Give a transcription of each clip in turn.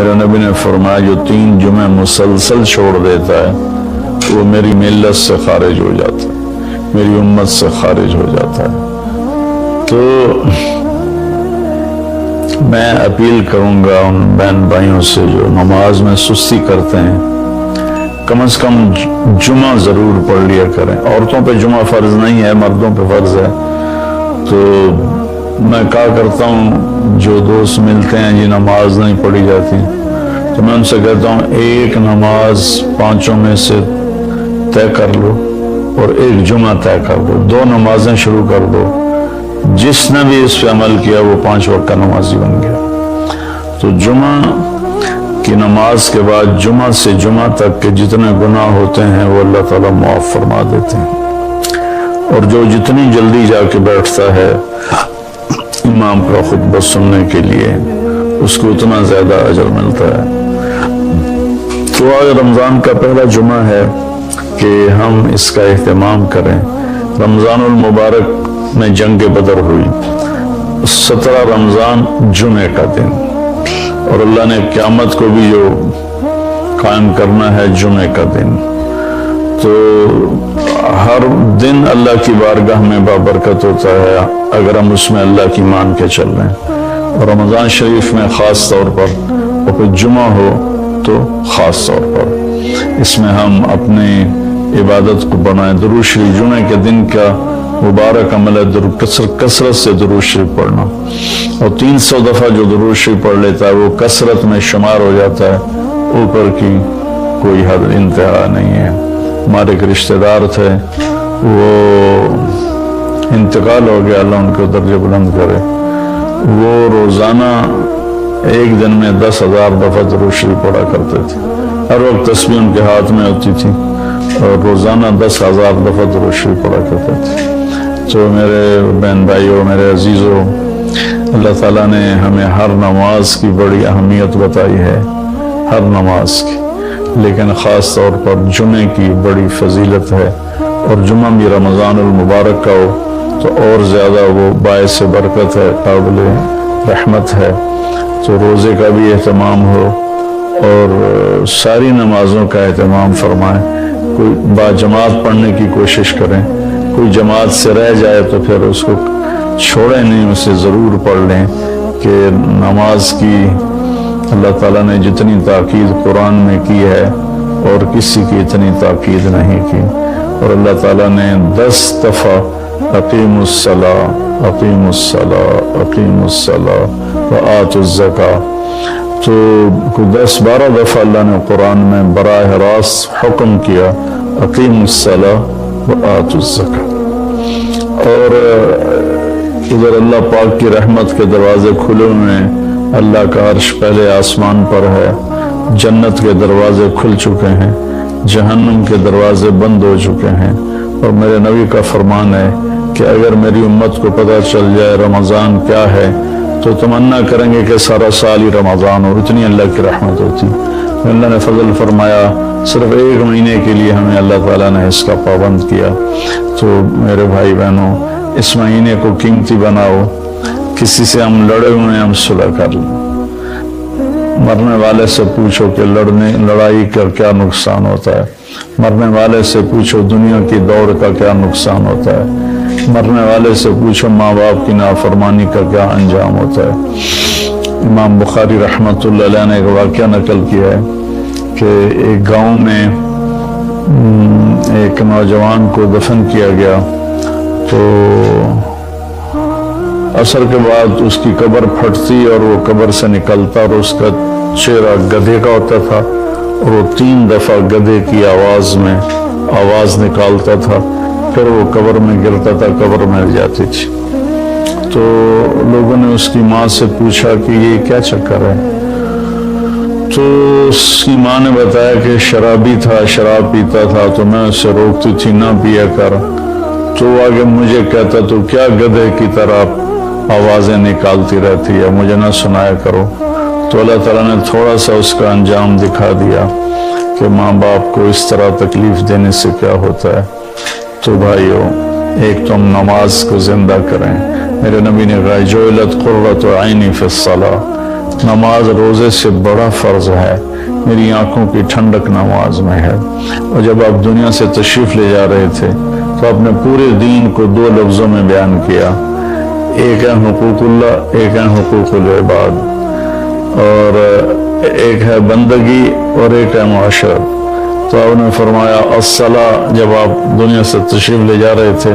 میرے نبی نے فرمایا جو 3 جمعے مسلسل چھوڑ دیتا ہے وہ میری ملت سے خارج ہو جاتا ہے، میری امت سے خارج ہو جاتا ہے۔ تو میں اپیل کروں گا ان بہن بھائیوں سے جو نماز میں سستی کرتے ہیں، کم از کم جمعہ ضرور پڑھ لیا کریں۔ عورتوں پہ جمعہ فرض نہیں ہے، مردوں پہ فرض ہے۔ تو میں کہا کرتا ہوں جو دوست ملتے ہیں جی نماز نہیں پڑھی جاتی، تو میں ان سے کہتا ہوں ایک نماز 5 میں سے طے کر لو اور ایک جمعہ طے کر دو، 2 نمازیں شروع کر دو۔ جس نے بھی اس پہ عمل کیا وہ 5 وقت کا نمازی بن گیا۔ تو جمعہ کی نماز کے بعد جمعہ سے جمعہ تک کے جتنے گناہ ہوتے ہیں وہ اللہ تعالیٰ معاف فرما دیتے ہیں، اور جو جتنی جلدی جا کے بیٹھتا ہے امام کا خطبہ سننے کے لیے اس کو اتنا زیادہ اجر ملتا ہے۔ تو آج رمضان کا پہلا جمعہ ہے کہ ہم اس کا اہتمام کریں۔ رمضان المبارک میں جنگ بدر ہوئی، 17 رمضان جمعے کا دن، اور اللہ نے قیامت کو بھی جو قائم کرنا ہے جمعے کا دن۔ تو ہر دن اللہ کی بارگاہ میں بابرکت ہوتا ہے اگر ہم اس میں اللہ کی مان کے چل رہے ہیں، اور رمضان شریف میں خاص طور پر، اور پھر جمعہ ہو تو خاص طور پر اس میں ہم اپنی عبادت کو بنائیں۔ درود شریف جمعے کے دن کا مبارک عمل ہے کثرت سے درود شریف پڑھنا، اور 300 دفعہ جو درود شریف پڑھ لیتا ہے وہ کثرت میں شمار ہو جاتا ہے، اوپر کی کوئی حد انتہا نہیں ہے۔ ہمارے ایک رشتہ دار تھے، وہ انتقال ہو گیا، اللہ ان کو درجہ بلند کرے۔ وہ روزانہ ایک دن میں 10,000 دفعہ درود شریف پڑھا کرتے تھے، ہر وقت تسبیح ان کے ہاتھ میں ہوتی تھی، اور روزانہ 10,000 دفعہ درود شریف پڑھا کرتے تھے۔ تو میرے بہن بھائیوں، میرے عزیزوں، اللہ تعالیٰ نے ہمیں ہر نماز کی بڑی اہمیت بتائی ہے، ہر نماز کی، لیکن خاص طور پر جمعے کی بڑی فضیلت ہے، اور جمعہ بھی رمضان المبارک کا ہو تو اور زیادہ وہ باعث برکت ہے، قابل رحمت ہے۔ تو روزے کا بھی اہتمام ہو اور ساری نمازوں کا اہتمام فرمائیں، کوئی با جماعت پڑھنے کی کوشش کریں، کوئی جماعت سے رہ جائے تو پھر اس کو چھوڑیں نہیں، اسے ضرور پڑھ لیں کہ نماز کی اللہ تعالیٰ نے جتنی تاکید قرآن میں کی ہے اور کسی کی اتنی تاکید نہیں کی، اور اللہ تعالیٰ نے 10 دفعہ اقیموا الصلاۃ اقیموا الصلاۃ اقیموا الصلاۃ وآتوا الزکاۃ، تو 10-12 دفعہ اللہ نے قرآن میں براہ راست حکم کیا اقیموا الصلاۃ وآتوا الزکاۃ۔ اور ادھر اللہ پاک کی رحمت کے دروازے کھلے ہوئے ہیں، اللہ کا عرش پہلے آسمان پر ہے، جنت کے دروازے کھل چکے ہیں، جہنم کے دروازے بند ہو چکے ہیں، اور میرے نبی کا فرمان ہے کہ اگر میری امت کو پتہ چل جائے رمضان کیا ہے تو تمنا کریں گے کہ سارا سال ہی رمضان ہو، اتنی اللہ کی رحمت ہوتی۔ اللہ نے فضل فرمایا، صرف 1 مہینے کے لیے ہمیں اللہ تعالیٰ نے اس کا پابند کیا۔ تو میرے بھائی بہنوں، اس مہینے کو قیمتی بناؤ، کسی سے ہم لڑے ہوئے ہیں ہم صلح کر لیں، مرنے والے سے پوچھو کہ لڑائی کا کیا نقصان ہوتا ہے، مرنے والے سے پوچھو دنیا کی دوڑ کا کیا نقصان ہوتا ہے، مرنے والے سے پوچھو ماں باپ کی نافرمانی کا کیا انجام ہوتا ہے۔ امام بخاری رحمۃ اللہ علیہ نے ایک واقعہ نقل کیا ہے کہ ایک گاؤں میں ایک نوجوان کو دفن کیا گیا، تو عصر کے بعد اس کی قبر پھٹتی اور وہ قبر سے نکلتا، اور اس کا چہرہ گدھے کا ہوتا تھا، اور وہ 3 دفعہ گدھے کی آواز میں آواز نکالتا تھا، پھر وہ قبر میں گرتا تھا، قبر میں جاتی تھی۔ تو لوگوں نے اس کی ماں سے پوچھا کہ یہ کیا چکر ہے؟ تو اس کی ماں نے بتایا کہ شرابی تھا، شراب پیتا تھا، تو میں اسے روکتی تھی نہ پیا کر، تو وہ آگے مجھے کہتا تو کیا گدھے کی طرح آوازیں نکالتی رہتی ہے، مجھے نہ سنایا کرو۔ تو اللہ تعالیٰ نے تھوڑا سا اس کا انجام دکھا دیا کہ ماں باپ کو اس طرح تکلیف دینے سے کیا ہوتا ہے۔ تو بھائیو، ایک تو ہم نماز کو زندہ کریں، میرے نبی نے کہا جعلت قرۃ عینی فی الصلاۃ، نماز روزے سے بڑا فرض ہے، میری آنکھوں کی ٹھنڈک نماز میں ہے۔ اور جب آپ دنیا سے تشریف لے جا رہے تھے تو آپ نے پورے دین کو 2 لفظوں میں بیان کیا، ایک ہے حقوق اللہ، ایک ہے حقوق العباد، اور ایک ہے بندگی اور ایک ہے معاشرت۔ تو آپ نے فرمایا الصلاۃ، جب آپ دنیا سے تشریف لے جا رہے تھے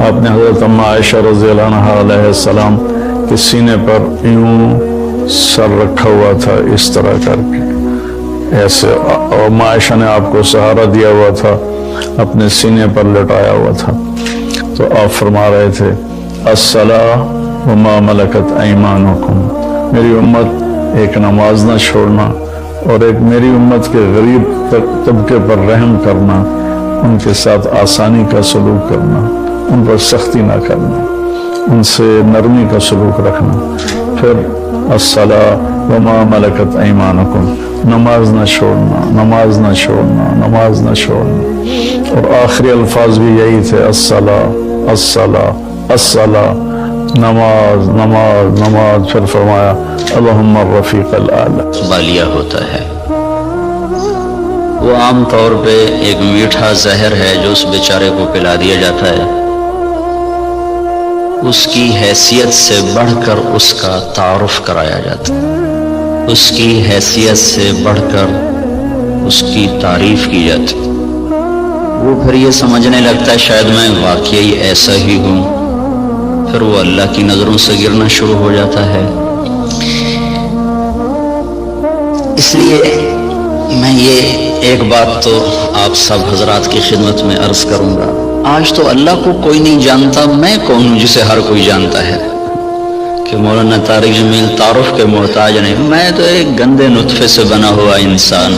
آپ نے حضرت ام عائشہ رضی اللہ عنہا علیہ السلام کے سینے پر یوں سر رکھا ہوا تھا، اس طرح کر کے ایسے، اور ام عائشہ نے آپ کو سہارا دیا ہوا تھا، اپنے سینے پر لٹایا ہوا تھا۔ تو آپ فرما رہے تھے الصلاۃ وما ملکت ایمانکم، میری امت ایک نماز نہ چھوڑنا، اور ایک میری امت کے غریب طبقے پر رحم کرنا، ان کے ساتھ آسانی کا سلوک کرنا، ان پر سختی نہ کرنا، ان سے نرمی کا سلوک رکھنا۔ پھر الصلاۃ وما ملکت ایمانکم، نماز نہ چھوڑنا، نماز نہ چھوڑنا، نماز نہ چھوڑنا، اور آخری الفاظ بھی یہی تھے الصلاۃ الصلاۃ الصلاۃ، نماز نماز نماز۔ پھر فرمایا اللہم الرفیق الاعلی۔ بالیہ ہوتا ہے، وہ عام طور پہ ایک میٹھا زہر ہے جو اس بیچارے کو پلا دیا جاتا ہے، اس کی حیثیت سے بڑھ کر اس کا تعارف کرایا جاتا ہے، اس کی حیثیت سے بڑھ کر اس کی تعریف کی جاتی، وہ پھر یہ سمجھنے لگتا ہے شاید میں واقعی ایسا ہی ہوں، پھر وہ اللہ کی نظروں سے گرنا شروع ہو جاتا ہے۔ اس لیے میں یہ ایک بات تو آپ سب حضرات کی خدمت میں عرض کروں گا، آج تو اللہ کو کوئی نہیں جانتا، میں کون ہوں جسے ہر کوئی جانتا ہے؟ کہ مولانا طارق جمیل تعارف کے محتاج نہیں، میں تو ایک گندے نطفے سے بنا ہوا انسان،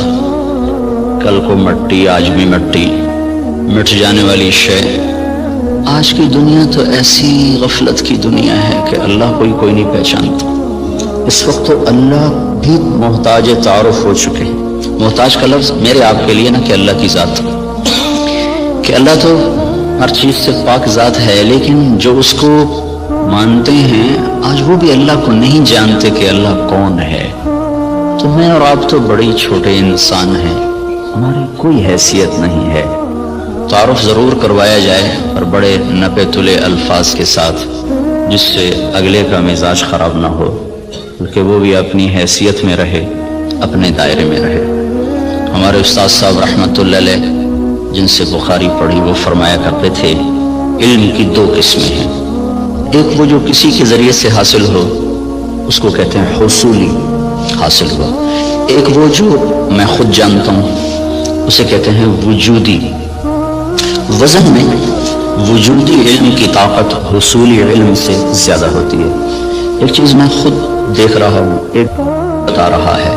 کل کو مٹی آج بھی مٹی، مٹ جانے والی شے۔ آج کی دنیا تو ایسی غفلت کی دنیا ہے کہ اللہ کو کوئی نہیں پہچانتا۔ اس وقت تو اللہ بھی محتاج تعارف ہو چکے ہیں۔ محتاج کا لفظ میرے آپ کے لیے نہ، کہ اللہ کی ذات، کہ اللہ تو ہر چیز سے پاک ذات ہے، لیکن جو اس کو مانتے ہیں آج وہ بھی اللہ کو نہیں جانتے کہ اللہ کون ہے۔ تو میں اور آپ تو بڑے چھوٹے انسان ہیں، ہماری کوئی حیثیت نہیں ہے۔ تعارف ضرور کروایا جائے اور بڑے نپے تلے الفاظ کے ساتھ، جس سے اگلے کا مزاج خراب نہ ہو، بلکہ وہ بھی اپنی حیثیت میں رہے، اپنے دائرے میں رہے۔ ہمارے استاد صاحب رحمۃ اللہ علیہ جن سے بخاری پڑھی، وہ فرمایا کرتے تھے علم کی 2 قسمیں ہیں، ایک وہ جو کسی کے ذریعے سے حاصل ہو، اس کو کہتے ہیں حصولی حاصل ہوا، ایک وہ جو میں خود جانتا ہوں، اسے کہتے ہیں وجودی۔ وزن میں وجودی علم کی طاقت حصولی علم سے زیادہ ہوتی ہے۔ ایک چیز میں خود دیکھ رہا ہوں، ایک بتا رہا ہے،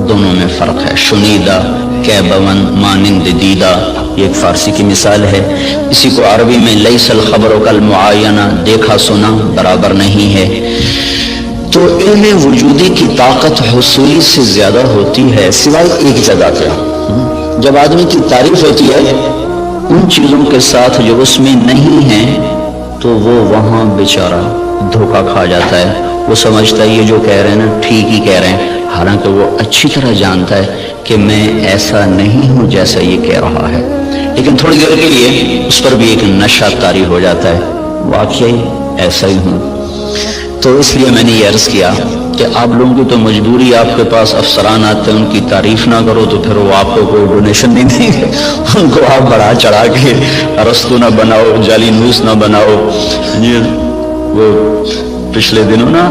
دونوں میں فرق ہے۔ شنیدہ کیبون مانند دیدہ، یہ ایک فارسی کی مثال ہے، اسی کو عربی میں لیس الخبر کالمعاینہ، دیکھا سنا برابر نہیں ہے۔ تو علم وجودی کی طاقت حصولی سے زیادہ ہوتی ہے، سوائے ایک جگہ پہ، جب آدمی کی تعریف ہوتی ہے ان چیزوں کے ساتھ جو اس میں نہیں ہیں، تو وہ وہاں بیچارہ دھوکہ کھا جاتا ہے۔ وہ سمجھتا ہے یہ جو کہہ رہے ہیں نا ٹھیک ہی کہہ رہے ہیں، حالانکہ وہ اچھی طرح جانتا ہے کہ میں ایسا نہیں ہوں جیسا یہ کہہ رہا ہے، لیکن تھوڑی دیر کے لیے اس پر بھی ایک نشہ طاری ہو جاتا ہے، واقعی ایسا ہی ہوں۔ تو اس لیے میں نے یہ عرض کیا کہ آپ لوگوں کی تو مجبوری، آپ کے پاس افسران آتے ہیں، ان کی تعریف نہ کرو تو پھر وہ آپ کو کوئی ڈونیشن نہیں دیں گے، ان کو آپ بڑھا چڑھا کے ارسطو نہ بناؤ، جعلی نیوز نہ بناؤ۔ وہ پچھلے دنوں نا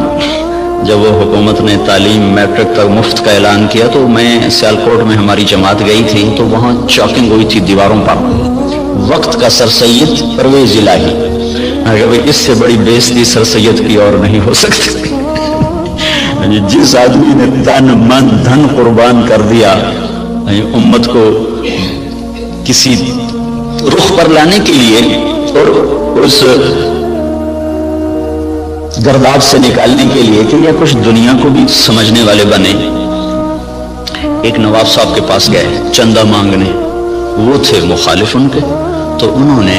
جب وہ حکومت نے تعلیم میٹرک تک مفت کا اعلان کیا، تو میں سیالکوٹ میں ہماری جماعت گئی تھی، تو وہاں چاکنگ ہوئی تھی دیواروں پر، وقت کا سر سید پرویز الہی، اس سے بڑی بےعزتی سر سید کی اور نہیں ہو سکتی۔ جس آدمی نے تن من دھن قربان کر دیا امت کو کسی رخ پر لانے کے لیے اور اس گرداب سے نکالنے کے لیے کہ یہ کچھ دنیا کو بھی سمجھنے والے بنے۔ ایک نواب صاحب کے پاس گئے چندہ مانگنے، وہ تھے مخالف ان کے، تو انہوں نے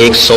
100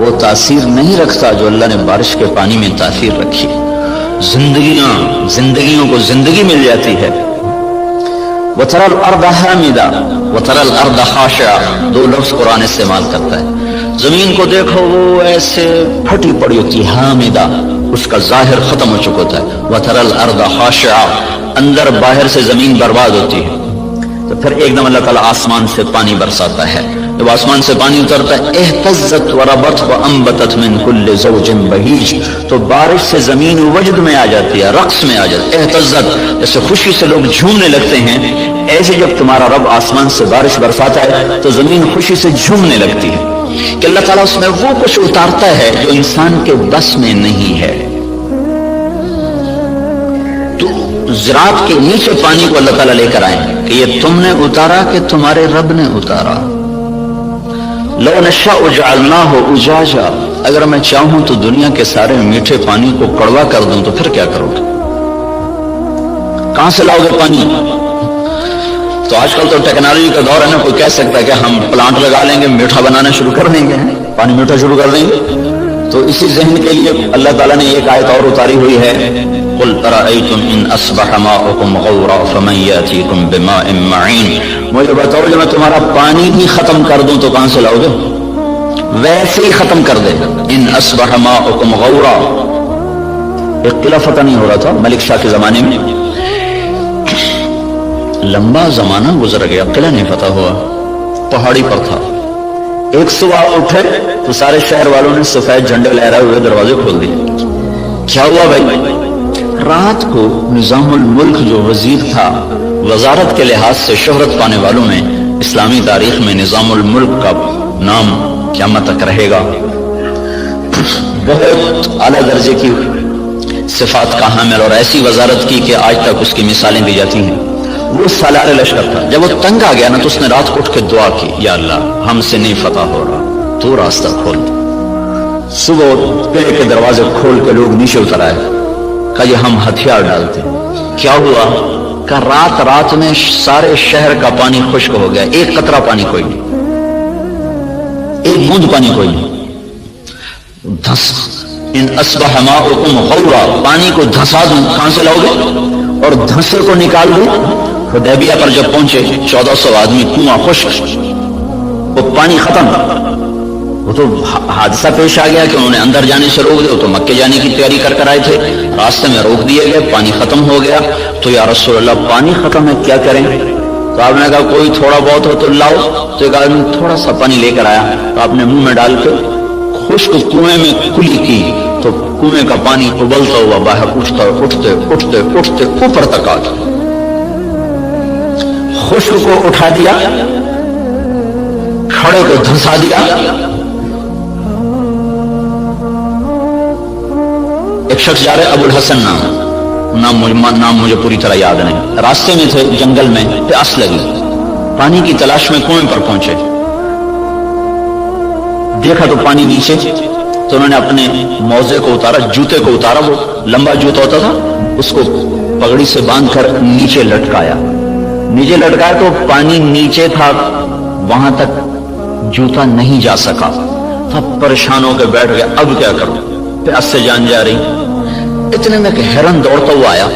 وہ تاثیر نہیں رکھتا جو اللہ نے بارش کے پانی میں تاثیر رکھی. زندگیوں کو زندگی مل جاتی ہے. وَتَرَى الْأَرْضَ حَامِدًا وَتَرَى الْأَرْضَ خَاشِعًا، دو لفظ قرآن استعمال کرتا ہے. زمین کو دیکھو وہ ایسے پھٹی پڑی ہوتی ہے، حامدہ، اس کا ظاہر ختم ہو چکا ہوتا ہے. وَتَرَى الْأَرْضَ خَاشِعًا، اندر باہر سے زمین برباد ہوتی ہے. تو پھر ایک دم اللہ تعالیٰ آسمان سے پانی برساتا ہے. جب آسمان سے پانی اترتا ہے، اہتزت وربت وانبتت من کل زوج بہیج، تو بارش سے زمین وجد میں آ جاتی ہے، رقص میں آ جاتی ہے. اہتزت، جیسے خوشی سے لوگ جھومنے لگتے ہیں، ایسے جب تمہارا رب آسمان سے بارش برساتا ہے تو زمین خوشی سے جھومنے لگتی ہے کہ اللہ تعالیٰ اس میں وہ کچھ اتارتا ہے جو انسان کے بس میں نہیں ہے. تو زراعت کے نیچے پانی کو اللہ تعالیٰ لے کر آئے کہ یہ تم نے اتارا کہ تمہارے رب نے اتارا. لو نشاء جعلناہ اجاجا، اگر میں چاہوں تو دنیا کے سارے میٹھے پانی کو کڑوا کر دوں تو پھر کیا کرو گے؟ کہاں سے لاؤ گے پانی؟ تو آج کل تو ٹیکنالوجی کا دور ہے نا، کوئی کہہ سکتا ہے کہ ہم پلانٹ لگا لیں گے، میٹھا بنانا شروع کر دیں گے، پانی میٹھا شروع کر دیں گے. تو اسی ذہن کے لیے اللہ تعالیٰ نے ایک آیت اور اتاری ہوئی ہے، قل ارأیتم ان اصبح ماؤکم غورا فمن یاتیکم بماء معین. مجھے بتاؤ جب میں تمہارا پانی ہی ختم کر دوں تو کہاں سے لاؤ گے؟ ویسے ہی ختم کر دے. ان اصبح ماؤکم غورا، ایک قلعہ فتح نہیں ہو رہا تھا ملک شاہ کے زمانے میں، لمبا زمانہ گزر گیا، قلعہ نہیں فتح ہوا، پہاڑی پر تھا. ایک صبح اٹھے تو سارے شہر والوں نے سفید جھنڈے لہرائے ہوئے دروازے کھول دیے. کیا ہوا بھائی؟ رات کو نظام الملک جو وزیر تھا، وزارت کے لحاظ سے شہرت پانے والوں میں اسلامی تاریخ میں نظام الملک کا نام قیامت تک رہے گا. بہت اعلیٰ درجے کی صفات کا حامل اور ایسی وزارت کی کہ آج تک اس کی مثالیں دی جاتی ہیں. وہ سالار لشکر تھا. جب وہ تنگ آ گیا نا تو اس نے رات کو اٹھ کے دعا کی، یا اللہ ہم سے نہیں فتح ہو رہا، تو راستہ کھول. صبح قلعے کے دروازے کھول کے لوگ نیچے اتر آئے، کہا یہ ہم ہتھیار ڈالتے. کیا ہوا؟ کہ رات میں سارے شہر کا پانی خشک ہو گیا، ایک قطرہ پانی کوئی نہیں، ایک بوند پانی کوئی نہیں. ان اصبح ماؤکم غورا، پانی کو دھسا دوں، کہاں سے لاؤ گے؟ اور دھنسے کو نکال دوں. حدیبیہ پر جب پہنچے 1400 آدمی، کنواں خشک، وہ پانی ختم. وہ تو حادثہ پیش آ گیا کہ انہوں نے اندر جانے سے روک دیا، وہ تو مکے جانے کی تیاری کر آئے تھے، راستے میں روک دیے گئے، پانی ختم ہو گیا. تو یا رسول اللہ پانی ختم ہے، کیا کریں؟ تو آپ نے کہا کوئی تھوڑا بہت ہو تو لاؤ. تو ایک آدمی تھوڑا سا پانی لے کر آیا، تو آپ نے منہ میں ڈال کے خشک کنویں میں کلی کی تو کنویں کا پانی ابلتا ہوا باہر اٹھتے اوپر تک آ گیا. خشک کو اٹھا دیا، کھڑے کو دھنسا دیا. ایک شخص جا رہے، ابو الحسن نام مجھے پوری طرح یاد نہیں، راستے میں تھے جنگل میں، پیاس لگی، پانی کی تلاش میں کنویں پر پہنچے، دیکھا تو پانی نیچے. تو انہوں نے اپنے موزے کو اتارا، جوتے کو اتارا، وہ لمبا جوتا ہوتا تھا، اس کو پگڑی سے باندھ کر نیچے لٹکایا تو پانی نیچے تھا، وہاں تک جوتا نہیں جا سکا. تب پریشان ہو کے بیٹھ گیا، اب کیا کروں، پیاس سے جان جا رہی. اتنے میں کہ ہرن دوڑتا ہوا آیا،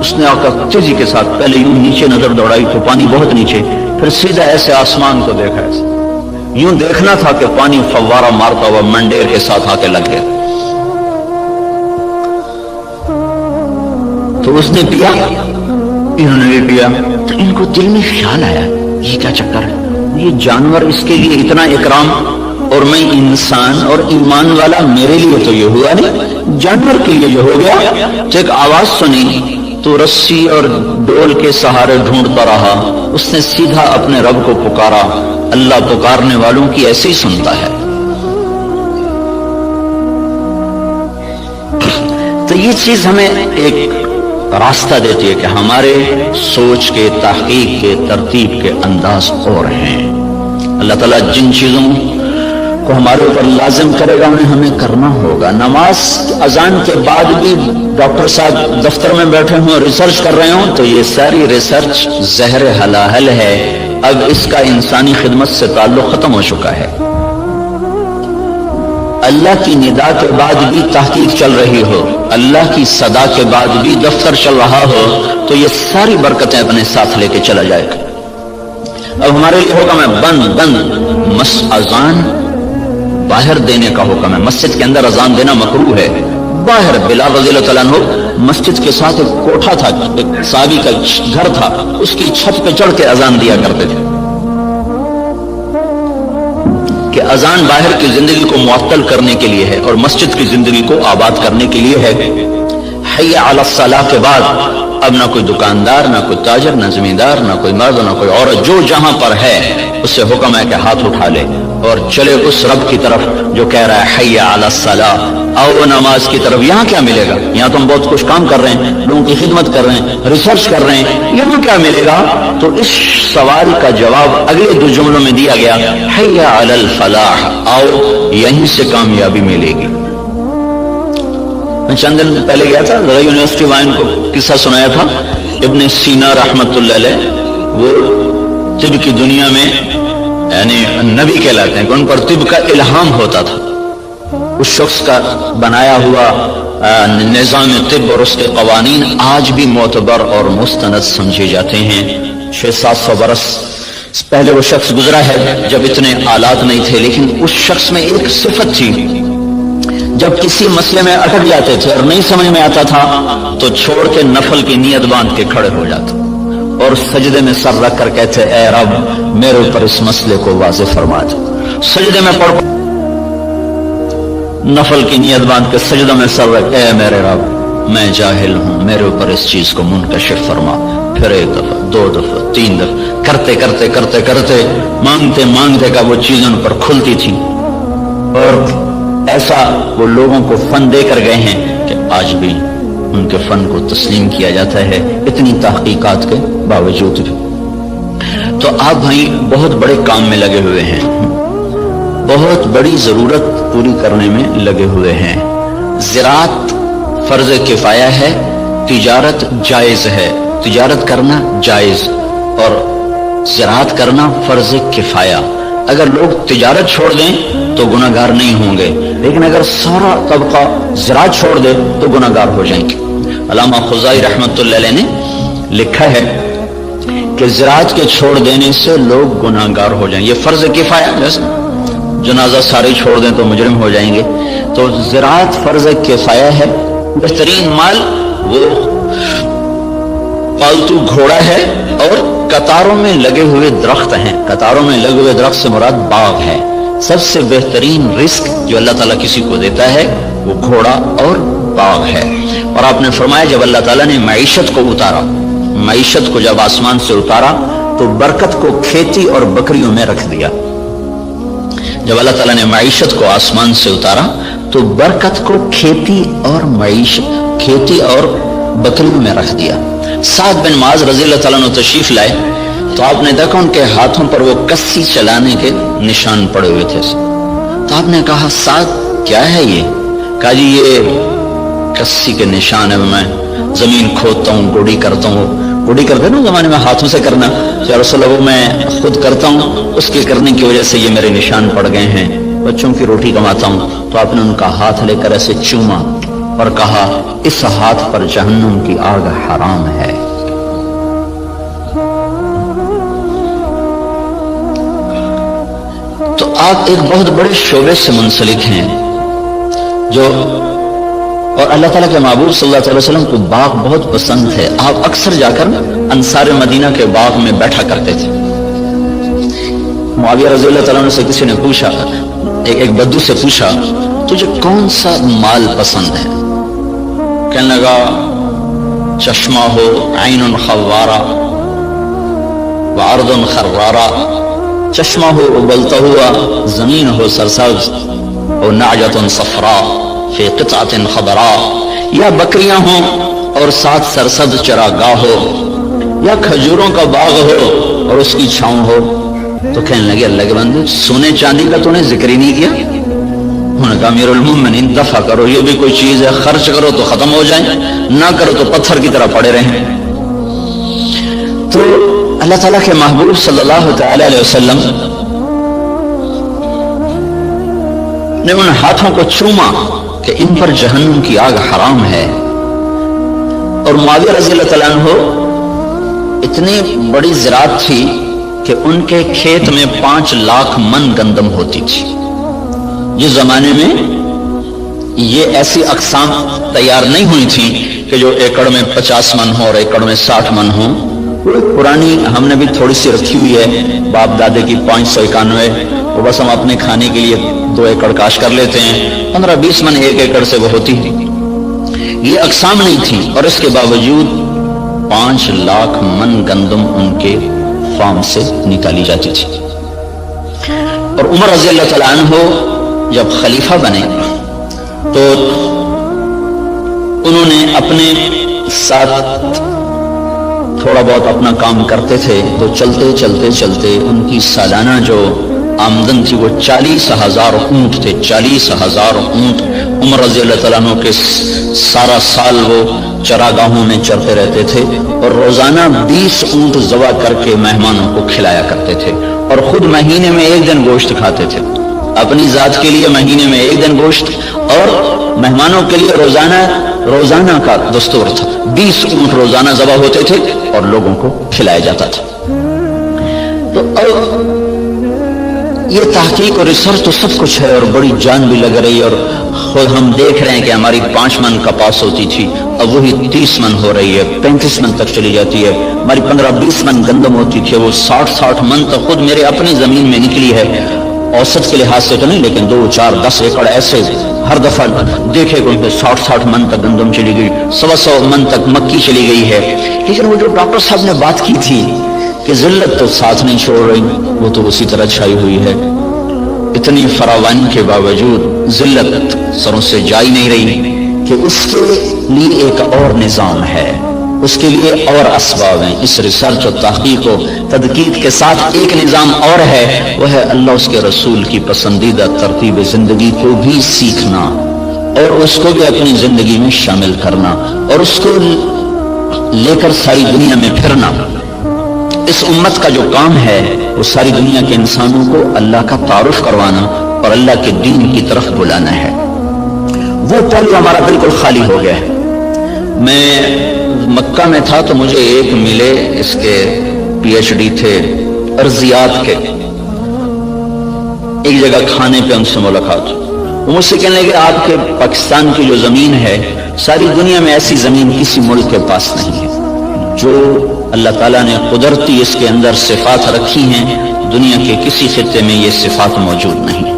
اس نے آ کر تیزی کے ساتھ پہلے یوں نیچے نظر دوڑائی تو پانی بہت نیچے، پھر سیدھا ایسے آسمان کو دیکھا، ایسے یوں دیکھنا تھا کہ پانی فوارہ مارتا ہوا منڈیر کے ساتھ آ کے لگ گیا. تو اس نے پیا، انہوں نے بھی پیا. تو ان کو دل میں خیال آیا یہ کیا چکر ہے، یہ جانور اس کے لیے اتنا اکرام اور میں انسان اور ایمان والا، میرے لیے تو یہ ہوا نہیں، جانور کے لیے جو ہو گیا. تو ایک آواز سنی تو رسی اور ڈول کے سہارے ڈھونڈتا رہا. اس نے سیدھا اپنے رب کو پکارا. اللہ پکارنے والوں کی ایسے ہی سنتا ہے. تو یہ چیز ہمیں ایک راستہ دیتی ہے کہ ہمارے سوچ کے، تحقیق کے، ترتیب کے انداز اور ہیں. اللہ تعالیٰ جن چیزوں کو ہمارے اوپر لازم کرے گا انہیں ہمیں کرنا ہوگا. نماز اذان کے بعد بھی ڈاکٹر صاحب دفتر میں بیٹھے ہوں، ریسرچ کر رہے ہوں، تو یہ ساری ریسرچ زہر حلاحل ہے. اب اس کا انسانی خدمت سے تعلق ختم ہو چکا ہے. اللہ کی ندا کے بعد بھی تحقیق چل رہی ہو، اللہ کی صدا کے بعد بھی دفتر چل رہا ہو، تو یہ ساری برکتیں اپنے ساتھ لے کے چلا جائے گا۔ اب ہمارے لیے حکم ہے بند اذان باہر دینے کا حکم ہے۔ مسجد کے اندر اذان دینا مکروہ ہے، باہر بلال رضی اللہ تعالیٰ عنہ مسجد کے ساتھ ایک کوٹھا تھا، ایک صحابی کا گھر تھا، اس کی چھت پہ چڑھ کے اذان دیا کرتے تھے کہ اذان باہر کی زندگی کو معطل کرنے کے لیے ہے اور مسجد کی زندگی کو آباد کرنے کے لیے ہے۔ حی علی الصلاۃ کے بعد اب نہ کوئی دکاندار، نہ کوئی تاجر، نہ زمیندار، نہ کوئی مرد، نہ کوئی عورت، جو جہاں پر ہے اس سے حکم ہے کہ ہاتھ اٹھا لے اور چلے اس رب کی طرف جو کہہ رہا ہے حی علی الصلاۃ، آؤ نماز کی طرف۔ یہاں کیا ملے گا؟ یہاں تو ہم بہت کچھ کام کر رہے ہیں، لوگوں کی خدمت کر رہے ہیں، ریسرچ کر رہے ہیں، یہاں کیا ملے گا؟ تو اس سوال کا جواب اگلے دو جملوں میں دیا گیا، حی علی الفلاح، آؤ یہیں سے کامیابی ملے گی۔ میں چند دن پہلے گیا تھا یونیورسٹی وائن کو قصہ سنایا تھا، ابن سینا رحمت اللہ علیہ، وہ طب کی دنیا میں یعنی نبی کہلاتے ہیں کہ ان پر طب کا الہام ہوتا تھا۔ اس شخص کا بنایا ہوا نظام طب اور اس کے قوانین آج بھی معتبر اور مستند سمجھے جاتے ہیں۔ 600-700 برس پہلے وہ شخص گزرا ہے جب اتنے آلات نہیں تھے، لیکن اس شخص میں ایک صفت تھی، جب کسی مسئلے میں اٹک جاتے تھے اور نہیں سمجھ میں آتا تھا تو چھوڑ کے نفل کی نیت باندھ کے کھڑے ہو جاتے اور سجدے میں سر رکھ کر کہتے اے رب میرے اوپر اس مسئلے کو واضح فرما دے۔ سجدے میں پڑھ نفل کی نیت باندھ کے سجدہ میں سر رکھ، اے میرے رب میں جاہل ہوں، میرے اوپر اس چیز کو منکشف فرما۔ پھر ایک دفعہ، 2 دفعہ، 3 دفعہ کرتے کرتے کرتے کرتے مانگتے مانگتے کا وہ چیزیں ان پر کھلتی تھی، اور ایسا وہ لوگوں کو فن دے کر گئے ہیں کہ آج بھی ان کے فن کو تسلیم کیا جاتا ہے اتنی تحقیقات کے باوجود بھی۔ تو آپ بھائی بہت بڑے کام میں لگے ہوئے ہیں، بہت بڑی ضرورت پوری کرنے میں لگے ہوئے ہیں۔ زراعت فرض کفایہ ہے، تجارت جائز ہے، تجارت کرنا جائز اور زراعت کرنا فرض کفایہ۔ اگر لوگ تجارت چھوڑ دیں تو گناہ گار نہیں ہوں گے، لیکن اگر سارا طبقہ زراعت چھوڑ دے تو گناہ گار ہو جائیں گے۔ علامہ خزائی رحمت اللہ علیہ نے لکھا ہے کہ زراعت کے چھوڑ دینے سے لوگ گناہ گار ہو جائیں گے، یہ فرض کفایہ، جیسے جنازہ سارے چھوڑ دیں تو مجرم ہو جائیں گے، تو زراعت فرض کفایہ ہے۔ بہترین مال وہ پالتو گھوڑا ہے اور قطاروں میں لگے ہوئے درخت ہیں۔ قطاروں میں لگے ہوئے درخت سے مراد باغ ہے۔ سب سے بہترین رزق جو اللہ تعالیٰ کسی کو دیتا ہے وہ گھوڑا اور باغ ہے۔ اور آپ نے فرمایا جب اللہ تعالیٰ نے معیشت کو اتارا، معیشت کو جب آسمان سے اتارا تو برکت کو کھیتی اور بکریوں میں رکھ دیا۔ جب اللہ تعالیٰ نے معیشت کو آسمان سے اتارا تو برکت کو کھیتی اور معیشت، کھیتی اور بکریوں میں رکھ دیا۔ سعد بن معاذ رضی اللہ تعالیٰ عنہ تشریف لائے تو آپ نے دیکھا ان کے ہاتھوں پر وہ کسی چلانے کے نشان پڑے ہوئے تھے، تو آپ نے کہا سعد کیا ہے یہ؟ کہا جی یہ کسی کے نشان ہے، میں زمین کھودتا ہوں، گوڑی کرتا ہوں، گوڑی کرتے نا زمانے میں ہاتھوں سے کرنا، یا رسول اللہ وہ میں خود کرتا ہوں، اس کے کرنے کی وجہ سے یہ میرے نشان پڑ گئے ہیں، بچوں کی روٹی کماتا ہوں۔ تو آپ نے ان کا ہاتھ لے کر ایسے چوما اور کہا اس ہاتھ پر جہنم کی آگ حرام ہے۔ تو آپ ایک بہت بڑے شعبے سے منسلک ہیں جو، اور اللہ تعالیٰ کے محبوب صلی اللہ علیہ وسلم کو باغ بہت پسند ہے۔ آپ اکثر جا کر انصار مدینہ کے باغ میں بیٹھا کرتے تھے۔ معاویہ رضی اللہ تعالیٰ عنہ سے کسی نے پوچھا، ایک بدو سے پوچھا تجھے کون سا مال پسند ہے؟ کہنے لگا چشمہ ہو، عین خوارہ وعرض خرارہ، چشمہ ہو ابلتا ہوا، زمین ہو سرسبز، اور نعجۃ صفراء فی قطعۃ خضراء، یا بکریاں ہوں اور ساتھ سرسبز چراگاہ ہو، یا کھجوروں کا باغ ہو اور اس کی چھاؤں ہو۔ تو کہنے لگے اللہ کے بندے سونے چاندی کا تو نے ذکر ہی نہیں کیا۔ انہوں نے کہا امیر المومنین دفع کرو، یہ بھی کوئی چیز ہے، خرچ کرو تو ختم ہو جائیں، نہ کرو تو پتھر کی طرح پڑے رہیں۔ تو اللہ تعالیٰ کے محبوب صلی اللہ تعالی علیہ وسلم نے ان ہاتھوں کو چوما کہ ان پر جہنم کی آگ حرام ہے. اور معاویہ رضی اللہ تعالیٰ عنہ اتنی بڑی زراعت تھی کہ ان کے کھیت میں 5 لاکھ من گندم ہوتی تھی. جس زمانے میں یہ ایسی اقسام تیار نہیں ہوئی تھی کہ جو ایکڑ میں 50 من ہو اور ایکڑ میں 60 من ہو. پرانی ہم نے بھی تھوڑی سی رکھی ہوئی ہے باپ دادے کی 591, وہ بس ہم اپنے کھانے کے لیے 2 ایکڑ کاشت کر لیتے ہیں. 15-20 من 1 ایکڑ سے وہ ہوتی. یہ اقسام نہیں تھی اور اس کے باوجود 5 لاکھ من گندم ان کے فارم سے نکالی جاتی تھی. اور عمر رضی اللہ تعالیٰ عنہ جب خلیفہ بنے تو انہوں نے اپنے ساتھ تھوڑا بہت اپنا کام کرتے تھے تو چلتے چلتے چلتے ان کی سالانہ جو آمدن تھی وہ 40,000 اونٹ تھے. 40,000 اونٹ عمر رضی اللہ تعالیٰ عنہ کے سارا سال وہ چراگاہوں میں چرتے رہتے تھے اور روزانہ 20 اونٹ ذبح کر کے مہمانوں کو کھلایا کرتے تھے. اور خود مہینے میں 1 دن گوشت کھاتے تھے. اپنی ذات کے لیے مہینے میں 1 دن گوشت اور مہمانوں کے لیے روزانہ کا دستور تھا. 20 اونٹ روزانہ ذبح ہوتے تھے اور لوگوں کو کھلایا جاتا تھا. تو یہ تحقیق اور ریسرچ تو سب کچھ ہے اور بڑی جان بھی لگ رہی ہے. اور خود ہم دیکھ رہے ہیں کہ ہماری 5 من کپاس ہوتی تھی اب وہی 30 من ہو رہی ہے, 35 من تک چلی جاتی ہے. ہماری 15-20 من گندم ہوتی تھی وہ 60 من تک خود میرے اپنی زمین میں نکلی ہے. اوسط کے لحاظ سے تو نہیں لیکن 2, 4, 10 ایکڑ ایسے ہر دفعہ دیکھے گا کہ 60 من تک گندم چلی گئی, 100 من تک مکی چلی گئی ہے. لیکن وہ جو ڈاکٹر صاحب نے بات کی تھی کہ ذلت تو ساتھ نہیں چھوڑ رہی, وہ تو اسی طرح چھائی ہوئی ہے. اتنی فراوانی کے باوجود ذلت سروں سے جائی نہیں رہی کہ اس کے لیے ایک اور نظام ہے, اس کے لیے اور اسباب ہیں. اس ریسرچ اور تحقیق و تدقیق کے ساتھ ایک نظام اور ہے, وہ ہے اللہ اس کے رسول کی پسندیدہ ترتیب زندگی کو بھی سیکھنا اور اس کو بھی اپنی زندگی میں شامل کرنا اور اس کو لے کر ساری دنیا میں پھرنا. اس امت کا جو کام ہے وہ ساری دنیا کے انسانوں کو اللہ کا تعارف کروانا اور اللہ کے دین کی طرف بلانا ہے. وہ پہلو ہمارا بالکل خالی ہو گیا ہے. میں مکہ میں تھا تو مجھے ایک ملے, اس کے PhD تھے ارضیات کے. ایک جگہ کھانے پہ ان سے ملاقات, وہ مجھ سے کہنے لگے آپ کے پاکستان کی جو زمین ہے ساری دنیا میں ایسی زمین کسی ملک کے پاس نہیں ہے جو اللہ تعالیٰ نے قدرتی اس کے اندر صفات رکھی ہیں. دنیا کے کسی خطے میں یہ صفات موجود نہیں.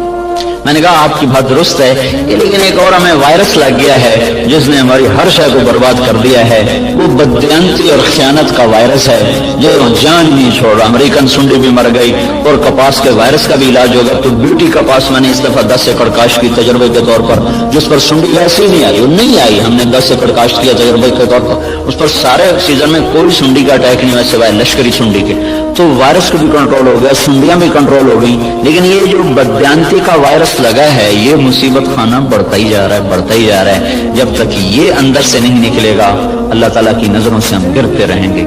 میں نے کہا آپ کی بات درست ہے, لیکن ایک اور ہمیں وائرس لگ گیا ہے جس نے ہماری ہر شے کو برباد کر دیا ہے. وہ بددیانتی اور خیانت کا وائرس ہے جو جان نہیں چھوڑ رہا. امریکن سنڈی بھی مر گئی اور کپاس کے وائرس کا بھی علاج ہوگا. تو بیوٹی کپاس میں نے اس دفعہ 10 ایکڑ کاشت کی تجربے کے طور پر, جس پر سنڈی ویسے ہی نہیں آئی, وہ نہیں آئی. ہم نے 10 ایکڑ کاشت کیا تجربے کے طور پر, اس پر سارے سیزن میں کوئی سنڈی کا اٹیک نہیں ہوا سوائے لشکری سنڈی کے. تو وائرس کو بھی کنٹرول ہو گیا, سنڈیاں بھی کنٹرول ہو گئی. لیکن یہ جو بددیانتی کا وائرس لگا ہے یہ مصیبت خانہ بڑھتا ہی جا رہا ہے. جب تک یہ اندر سے نہیں نکلے گا اللہ تعالیٰ کی نظروں سے ہم گرتے رہیں گے.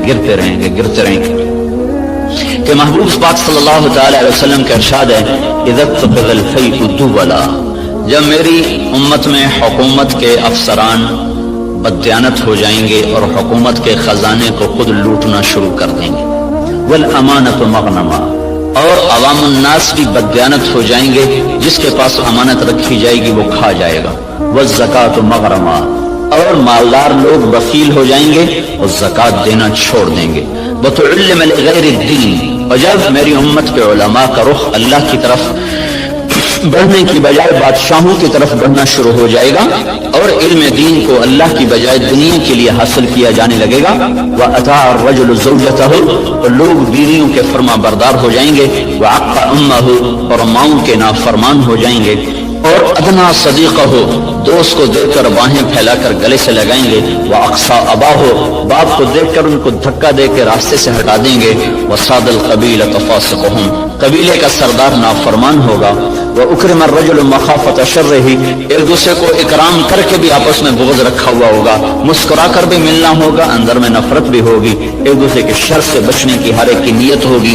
کہ محبوب پاک صلی اللہ تعالی علیہ وسلم کا ارشاد ہے اذا تقضى الفيء دولا, جب میری امت میں حکومت کے افسران بددیانت ہو جائیں گے اور حکومت کے خزانے کو خود لوٹنا شروع کر دیں گے. والامانت مغنما, اور عوام الناس بھی بددیانت ہو جائیں گے, جس کے پاس امانت رکھی جائے گی وہ کھا جائے گا. والزکاۃ مغرما, اور مالدار لوگ بخیل ہو جائیں گے اور زکات دینا چھوڑ دیں گے. وتعلم لغیر الدین, اور جب میری امت کے علماء کا رخ اللہ کی طرف بڑھنے کی بجائے بادشاہوں کی طرف بڑھنا شروع ہو جائے گا اور علم دین کو اللہ کی بجائے دنیا کے لیے حاصل کیا جانے لگے گا. وَأَطَاعَ الرَّجُلُ زَوْجَتَهُ, اور لوگ بیویوں کے فرما بردار ہو جائیں گے. وَعَقَّ أُمَّهُ, اور ماؤں کے نافرمان ہو جائیں گے. اور ادنا صدیقہ, دوست کو دیکھ کر باہیں پھیلا کر گلے سے لگائیں گے. وَأَقْصَى أَبَاهُ, باپ کو دیکھ کر ان کو دھکا دے کے راستے سے ہٹا دیں گے. وَصَادَ الْقَبِيلَةَ فَاسِقُهُمْ, قبیلے کا سردار نافرمان ہوگا. وَأُكْرِمَ الرَّجُلُ مَخَافَةَ شَرِّهِ, ایک دوسرے کو اکرام کر کے بھی آپس میں بغض رکھا ہوا ہوگا. مسکرا کر بھی ملنا ہوگا, اندر میں نفرت بھی ہوگی. ایک دوسرے کے شر سے بچنے کی ہر ایک کی نیت ہوگی.